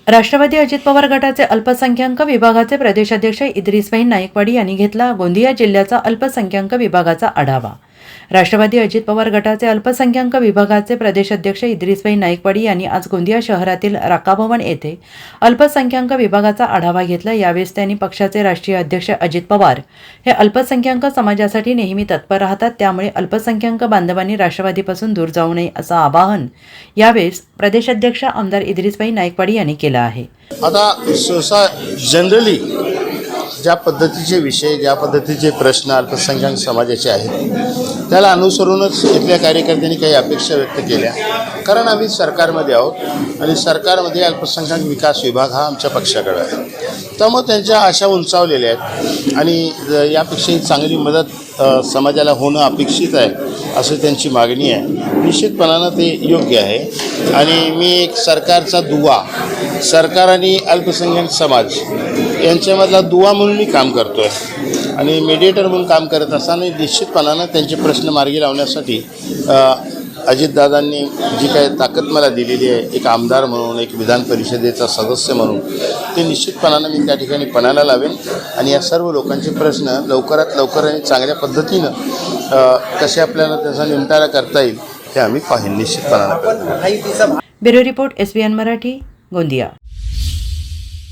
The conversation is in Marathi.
राष्ट्रवादी अजित पवार गटाचे अल्पसंख्याक विभागाचे प्रदेशाध्यक्ष इद्रिसभाई नाईकवाडी यांनी घेतला गोंदिया जिल्ह्याचा अल्पसंख्याक विभागाचा आढावा। राष्ट्रवादी अजित पवार गटाचे अल्पसंख्याक विभागाचे प्रदेशाध्यक्ष इद्रिसभाई नाईकवाडी यांनी आज गोंदिया शहरातील राकाभवन येथे अल्पसंख्याक विभागाचा आढावा घेतला। यावेळी त्यांनी पक्षाचे राष्ट्रीय अध्यक्ष अजित पवार हे अल्पसंख्याक समाजासाठी नेहमी तत्पर राहतात, त्यामुळे अल्पसंख्याक बांधवांनी राष्ट्रवादीपासून दूर जाऊ नये असं आवाहन यावेळी प्रदेशाध्यक्ष आमदार इद्रिसभाई नाईकवाडी यांनी केलं आहे। आता सहसा जनरली ज्या पद्धतीचे विषय, ज्या पद्धतीचे प्रश्न अल्पसंख्याक समाजाचे आहेत त्याला अनुसरूनच इथल्या कार्यकर्त्यांनी काही अपेक्षा व्यक्त केल्या। कारण आम्ही सरकारमध्ये आहोत आणि सरकारमध्ये अल्पसंख्याक विकास विभाग हा आमच्या पक्षाकडे आहे, त्यामुळे त्यांच्या आशा उंचावलेल्या आहेत आणि यापेक्षाही चांगली मदत समाजाला होणं अपेक्षित आहे असं त्यांची मागणी आहे। निश्चितपणानं ते योग्य आहे आणि मी एक सरकारचा दुवा, सरकार आणि अल्पसंख्याक समाज यांच्यामधला दुवा म्हणून मी काम करतो आहे आणि मीडिएटर म्हणून काम करत असताना निश्चितपणानं त्यांचे प्रश्न मार्गी लावण्यासाठी अजितदादांनी जी काही ताकद मला दिलेली आहे, एक आमदार म्हणून, एक विधान परिषदेचा सदस्य म्हणून, ते निश्चितपणानं मी त्या ठिकाणी पणाला लावेन आणि या सर्व लोकांचे प्रश्न लवकरात लवकर आणि चांगल्या पद्धतीनं कसे आपल्याला त्याचा निमटारा करता येईल हे आम्ही पाहीन निश्चितपणानं। Bureau report SBN Marathi, Gondia.